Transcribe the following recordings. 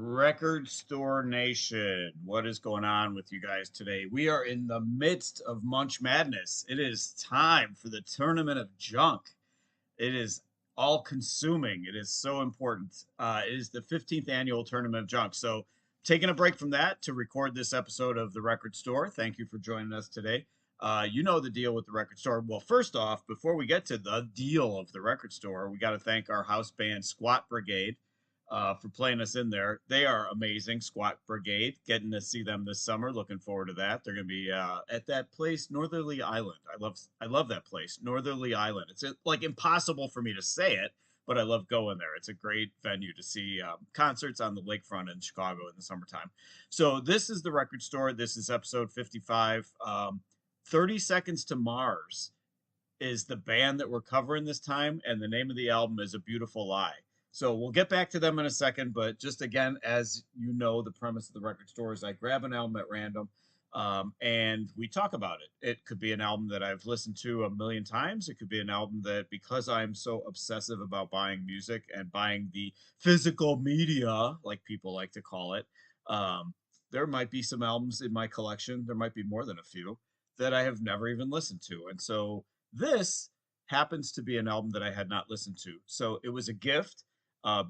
Record Store Nation, what is going on with you guys today? We are in the midst of Munch Madness. It is time for the Tournament of Junk. It is all consuming. It is so important. It is the 15th annual Tournament of Junk. So, taking a break from that to record this episode of The Record Store. Thank you for joining us today. You know the deal with the Record Store. Well, first off, before we get to the deal of the Record Store, we got to thank our house band Squat Brigade for playing us in there. They are amazing, Squat Brigade. Getting to see them this summer. Looking forward to that. They're going to be at that place, Northerly Island. I love that place, Northerly Island. It's like impossible for me to say it, but I love going there. It's a great venue to see concerts on the lakefront in Chicago in the summertime. So this is the Record Store. This is episode 55. 30 Seconds to Mars is the band that we're covering this time, and the name of the album is A Beautiful Lie. So we'll get back to them in a second, but just again, as you know, the premise of the Record Store is I grab an album at random, and we talk about it. It could be an album that I've listened to a million times. It could be an album that, because I'm so obsessive about buying music and buying the physical media, like people like to call it, there might be some albums in my collection. There might be more than a few that I have never even listened to. And so this happens to be an album that I had not listened to. So it was a gift.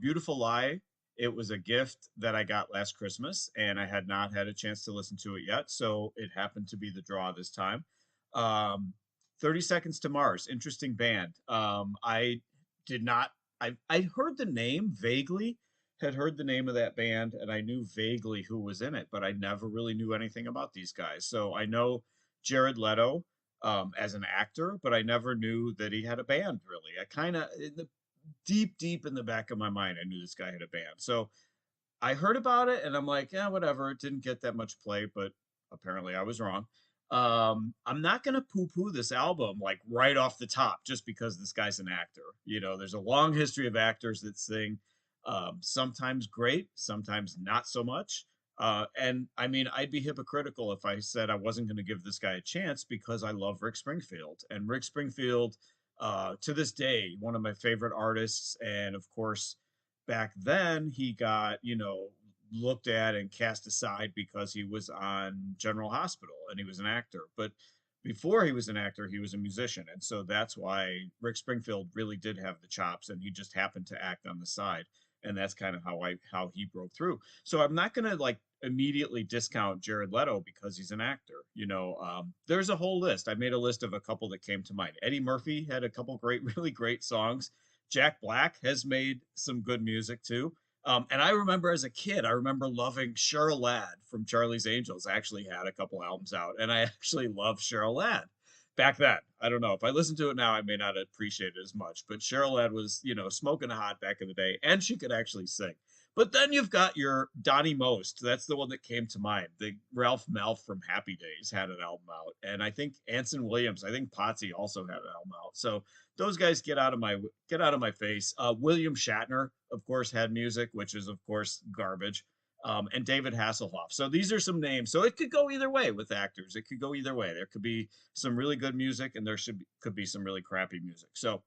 Beautiful Lie. It was a gift that I got last Christmas, and I had not had a chance to listen to it yet. So it happened to be the draw this time. Um, 30 Seconds to Mars. Interesting band. I did not, I heard the name vaguely, had heard the name of that band, and I knew vaguely who was in it, but I never really knew anything about these guys. So I know Jared Leto as an actor, but I never knew that he had a band really. I kind of, in the deep in the back of my mind, I knew this guy had a band. So I heard about it and I'm like, yeah, whatever. It didn't get that much play, but apparently I was wrong. I'm not gonna poo-poo this album like right off the top just because this guy's an actor. You know, there's a long history of actors that sing, sometimes great, sometimes not so much. And I mean, I'd be hypocritical if I said I wasn't going to give this guy a chance because I love Rick Springfield. And Rick Springfield, to this day, one of my favorite artists. And of course, back then he got, looked at and cast aside because he was on General Hospital and he was an actor. But before he was an actor, he was a musician. And so that's why Rick Springfield really did have the chops and he just happened to act on the side. And that's kind of how he broke through. So I'm not gonna like immediately discount Jared Leto because he's an actor. There's a whole list. I made a list of a couple that came to mind. Eddie Murphy had a couple great, really great songs. Jack Black has made some good music too. And I remember as a kid, I remember loving Cheryl Ladd from Charlie's Angels. I actually had a couple albums out, and I actually loved Cheryl Ladd back then. I don't know if I listen to it now, I may not appreciate it as much. But Cheryl Ladd was, smoking hot back in the day, and she could actually sing. But then you've got your Donnie Most. That's the one that came to mind. The Ralph Malph from Happy Days had an album out, and I think Anson Williams, I think Potsy also had an album out. So those guys get out of my face. William Shatner, of course, had music, which is of course garbage. And David Hasselhoff. So these are some names. So it could go either way with actors. It could go either way. There could be some really good music, and could be some really crappy music. So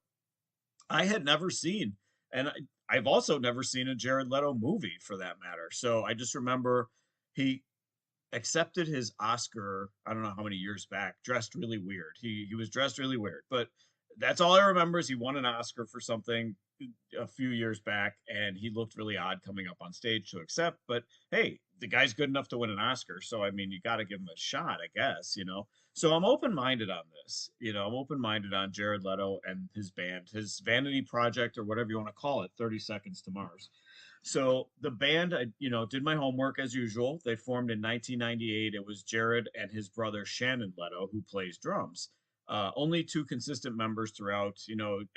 I had never seen, and I've also never seen a Jared Leto movie for that matter. So I just remember he accepted his Oscar, I don't know how many years back, dressed really weird. He was dressed really weird, but that's all I remember is he won an Oscar for something a few years back and he looked really odd coming up on stage to accept, but hey, the guy's good enough to win an Oscar, so I mean, you got to give him a shot, I guess. So I'm open-minded on this. I'm open-minded on Jared Leto and his band, his vanity project or whatever you want to call it, 30 Seconds to Mars. So the band, I did my homework as usual. They formed in 1998. It was Jared and his brother Shannon Leto who plays drums. Only two consistent members throughout.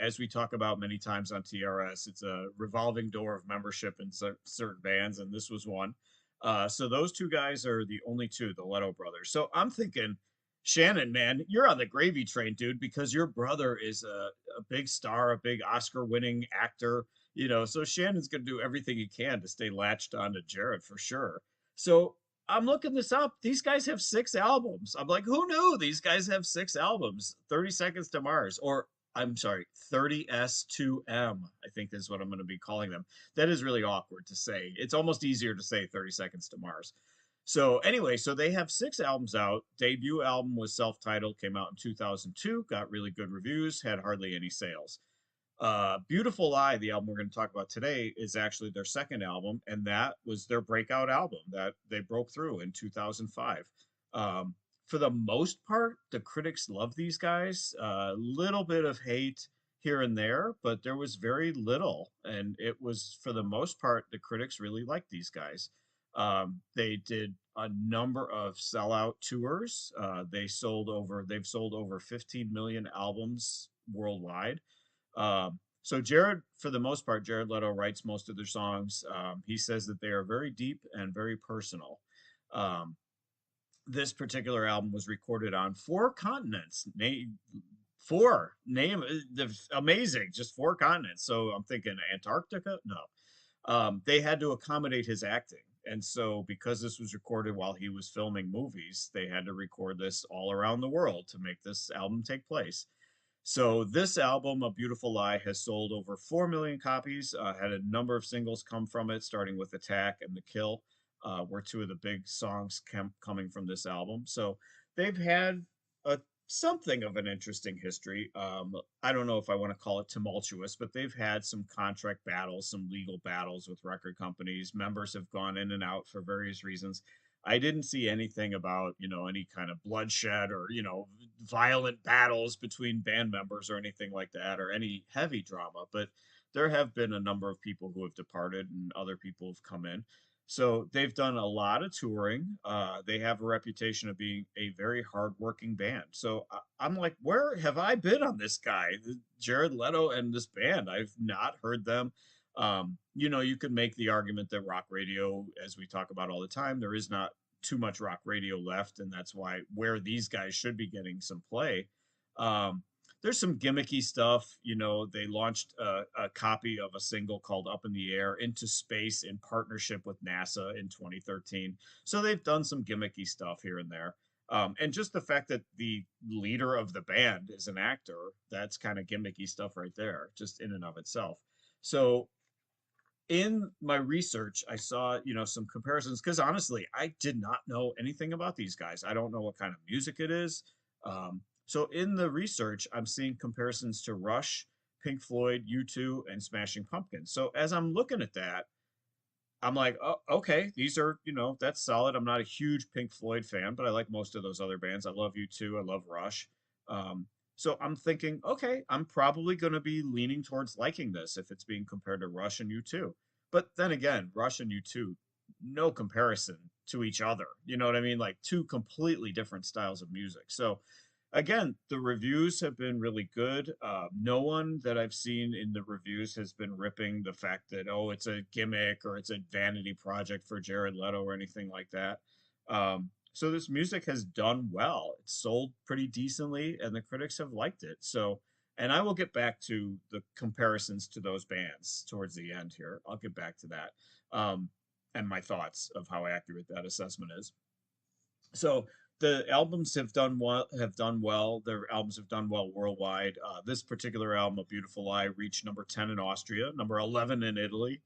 As we talk about many times on TRS, it's a revolving door of membership in certain bands, and this was one. So those two guys are the only two, the Leto brothers. So I'm thinking, Shannon, man, you're on the gravy train, dude, because your brother is a big star, a big Oscar-winning actor. So Shannon's going to do everything he can to stay latched on to Jared for sure. So I'm looking this up. These guys have 6 albums. I'm like, who knew these guys have 6 albums? 30 Seconds to Mars, or I'm sorry, 30S2M, I think is what I'm going to be calling them. That is really awkward to say. It's almost easier to say 30 Seconds to Mars. So anyway, so they have 6 albums out. Debut album was self-titled, came out in 2002, got really good reviews, had hardly any sales. Beautiful Lie, the album we're going to talk about today, is actually their second album, and that was their breakout album that they broke through in 2005. Um, for the most part, the critics love these guys. A little bit of hate here and there, but there was very little, and it was for the most part the critics really liked these guys. They did a number of sellout tours. They've sold over 15 million albums worldwide. So Jared, for the most part, Jared Leto writes most of their songs. He says that they are very deep and very personal. Um, this particular album was recorded on 4 continents. Amazing, just 4 continents. So I'm thinking Antarctica. No, they had to accommodate his acting. And so, because this was recorded while he was filming movies, they had to record this all around the world to make this album take place. So this album, A Beautiful Lie, has sold over 4 million copies, had a number of singles come from it, starting with Attack and The Kill, were two of the big songs coming from this album. So they've had a something of an interesting history. I don't know if I want to call it tumultuous, but they've had some contract battles, some legal battles with record companies. Members have gone in and out for various reasons. I didn't see anything about, any kind of bloodshed or, violent battles between band members or anything like that, or any heavy drama. But there have been a number of people who have departed and other people have come in. So they've done a lot of touring. They have a reputation of being a very hardworking band. So I'm like, where have I been on this guy, Jared Leto and this band? I've not heard them. You could make the argument that rock radio, as we talk about all the time, there is not too much rock radio left, and that's why where these guys should be getting some play. Um, there's some gimmicky stuff. They launched a copy of a single called Up in the Air into space in partnership with NASA in 2013. So they've done some gimmicky stuff here and there. And just the fact that the leader of the band is an actor, that's kind of gimmicky stuff right there, just in and of itself. So in my research, I saw, some comparisons because honestly, I did not know anything about these guys. I don't know what kind of music it is. So in the research, I'm seeing comparisons to Rush, Pink Floyd, U2, and Smashing Pumpkins. So as I'm looking at that, I'm like, oh, okay, these are, that's solid. I'm not a huge Pink Floyd fan, but I like most of those other bands. I love U2, I love Rush. Um, so I'm thinking, okay, I'm probably going to be leaning towards liking this if it's being compared to Rush and U2. But then again, Rush and U2, no comparison to each other. You know what I mean? Like two completely different styles of music. So again, the reviews have been really good. No one that I've seen in the reviews has been ripping the fact that, oh, it's a gimmick or it's a vanity project for Jared Leto or anything like that. So this music has done well. It's sold pretty decently, and the critics have liked it. So, and I will get back to the comparisons to those bands towards the end here. I'll get back to that, and my thoughts of how accurate that assessment is. So the albums have done well. Their albums have done well worldwide. This particular album, A Beautiful Lie, reached number 10 in Austria, number 11 in Italy,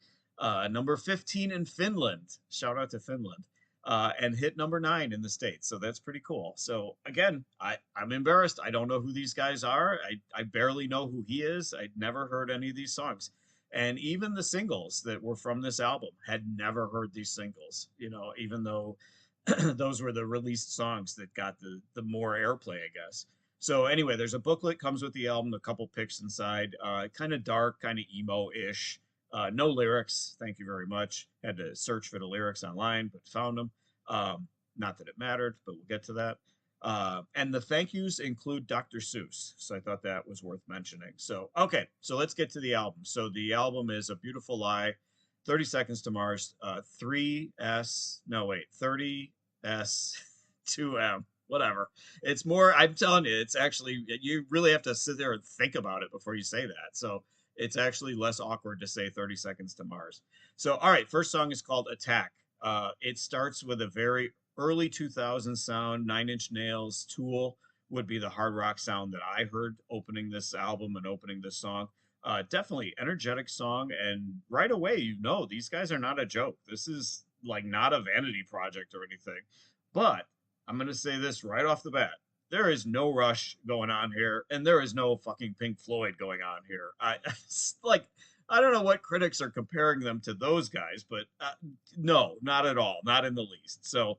number 15 in Finland. Shout out to Finland. And hit number 9 in the States. So that's pretty cool. So again, I'm embarrassed. I don't know who these guys are. I barely know who he is. I'd never heard any of these songs. And even the singles that were from this album had never heard these singles, even though those were the released songs that got the more airplay, I guess. So anyway, there's a booklet comes with the album, a couple pics inside, kind of dark, kind of emo-ish. No lyrics, thank you very much. Had to search for the lyrics online, but found them. Not that it mattered, but we'll get to that. And the thank yous include Dr. Seuss, so I thought that was worth mentioning. So okay, so let's get to the album. So the album is A Beautiful Lie, 30 Seconds to Mars, 30S2M, whatever. It's more, I'm telling you, it's actually, you really have to sit there and think about it before you say that. So it's actually less awkward to say 30 Seconds to Mars. So, all right, first song is called Attack. It starts with a very early 2000s sound, Nine Inch Nails, Tool, would be the hard rock sound that I heard opening this album and opening this song. Definitely energetic song, and right away, these guys are not a joke. This is like not a vanity project or anything. But I'm gonna say this right off the bat. There is no Rush going on here, and there is no fucking Pink Floyd going on here. It's like I don't know what critics are comparing them to those guys, but no, not at all, not in the least. So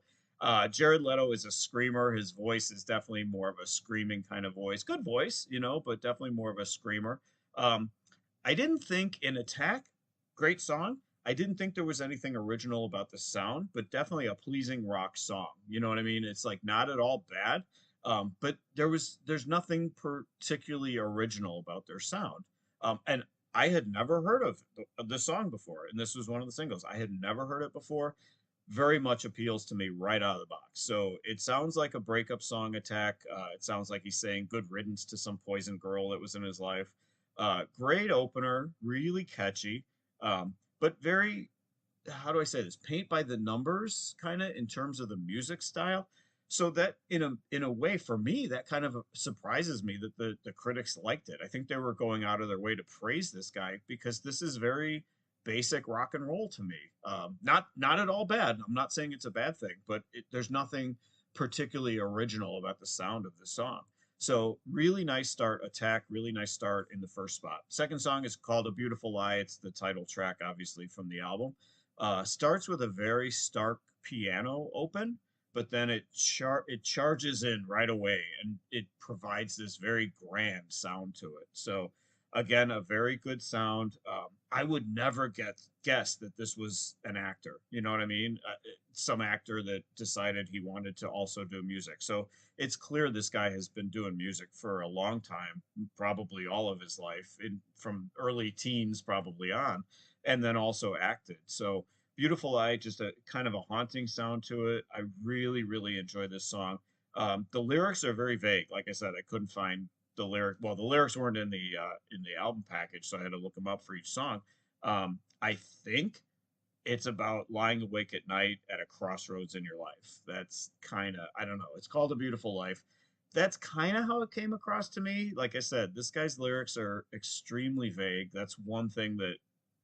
Jared Leto is a screamer. His voice is definitely more of a screaming kind of voice. Good voice, but definitely more of a screamer. Um, I didn't think in Attack, great song. I didn't think there was anything original about the sound, but definitely a pleasing rock song. You know what I mean? It's like not at all bad, but there's nothing particularly original about their sound. And I had never heard of the song before, and this was one of the singles. I had never heard it before. Very much appeals to me right out of the box. So it sounds like a breakup song, Attack. It sounds like he's saying good riddance to some poison girl that was in his life. Great opener, really catchy, but very, how do I say this? Paint by the numbers, kind of in terms of the music style. So that in a way for me, that kind of surprises me that the critics liked it. I think they were going out of their way to praise this guy because this is very basic rock and roll to me. Not at all bad. I'm not saying it's a bad thing, but there's nothing particularly original about the sound of the song. So really nice start, Attack. Really nice start in the first spot. Second song is called "A Beautiful Lie." It's the title track, obviously from the album. Starts with a very stark piano open, but then it charges in right away, and it provides this very grand sound to it. So again, a very good sound. I would never guess that this was an actor. You know what I mean? Some actor that decided he wanted to also do music. So it's clear this guy has been doing music for a long time, probably all of his life, from early teens probably on, and then also acted. So Beautiful Eye, just a kind of a haunting sound to it. I really, really enjoy this song. The lyrics are very vague. Like I said, I couldn't find the lyric. Well, the lyrics weren't in the album package, so I had to look them up for each song. I think it's about lying awake at night at a crossroads in your life. That's kind of, I don't know. It's called A Beautiful Life. That's kind of how it came across to me. Like I said, this guy's lyrics are extremely vague. That's one thing that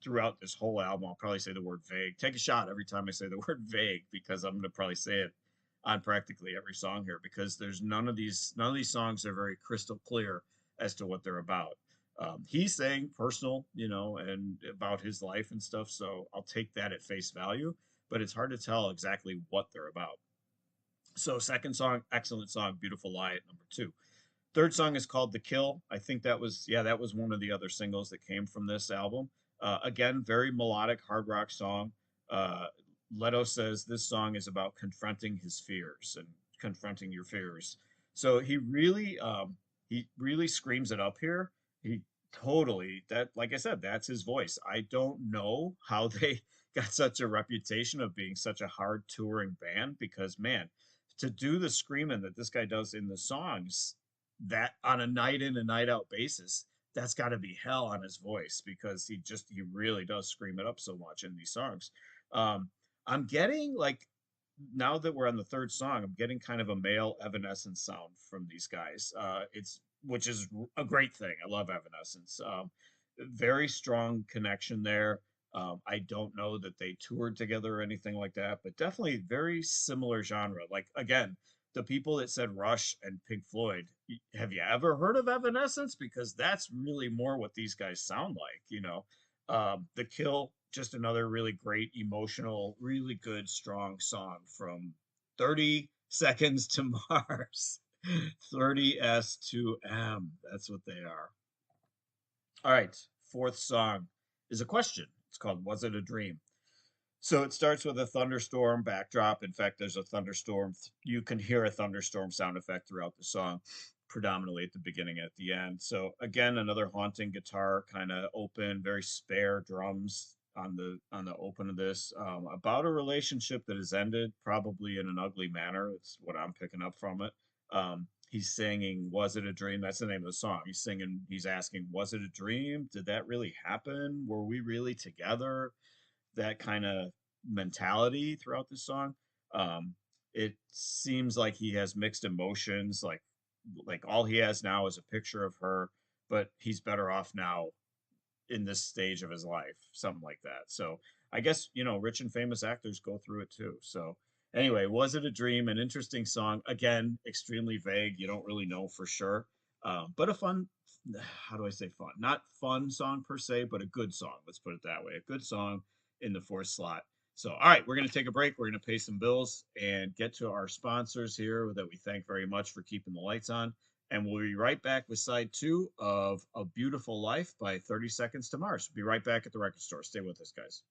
throughout this whole album, I'll probably say the word vague. Take a shot every time I say the word vague because I'm going to probably say it on practically every song here because there's none of these songs are very crystal clear as to what they're about. He's saying personal, and about his life and stuff. So I'll take that at face value, but it's hard to tell exactly what they're about. So second song, excellent song, Beautiful Lie at number two. Third song is called The Kill. I think that was one of the other singles that came from this album. Again, very melodic hard rock song. Uh, Leto says this song is about confronting his fears and confronting your fears. So he really screams it up here. He totally that like I said, that's his voice. I don't know how they got such a reputation of being such a hard touring band because man, to do the screaming that this guy does in the songs, that on a night in and night out basis, that's got to be hell on his voice because he really does scream it up so much in these songs. Um, I'm getting like now that we're on the third song, I'm getting kind of a male Evanescence sound from these guys. It's which is a great thing. I love Evanescence. Very strong connection there. I don't know that they toured together or anything like that, but definitely very similar genre. Like again, the people that said Rush and Pink Floyd, have you ever heard of Evanescence? Because that's really more what these guys sound like. The Kill, just another really great, emotional, really good, strong song from 30 Seconds to Mars. 30S to M. That's what they are. All right. Fourth song is a question. It's called Was It a Dream? So it starts with a thunderstorm backdrop. In fact, there's a thunderstorm. You can hear a thunderstorm sound effect throughout the song, predominantly at the beginning and at the end. So again, another haunting guitar kind of open, very spare drums on the open of this. About a relationship that has ended, probably in an ugly manner. It's what I'm picking up from it. He's singing, "Was it a dream?" That's the name of the song. He's asking, "Was it a dream? Did that really happen? Were we really together?" That kind of mentality throughout the song. Um, it seems like he has mixed emotions, like like all he has now is a picture of her, but he's better off now in this stage of his life, something like that. So I guess, rich and famous actors go through it too. So anyway, Was It a Dream? An interesting song. Again, extremely vague. You don't really know for sure. But a fun, how do I say fun? Not fun song per se, but a good song. Let's put it that way. A good song in the fourth slot. So, all right, we're going to take a break. We're going to pay some bills and get to our sponsors here that we thank very much for keeping the lights on. And we'll be right back with side two of A Beautiful Life by 30 Seconds to Mars. Be right back at the record store. Stay with us, guys.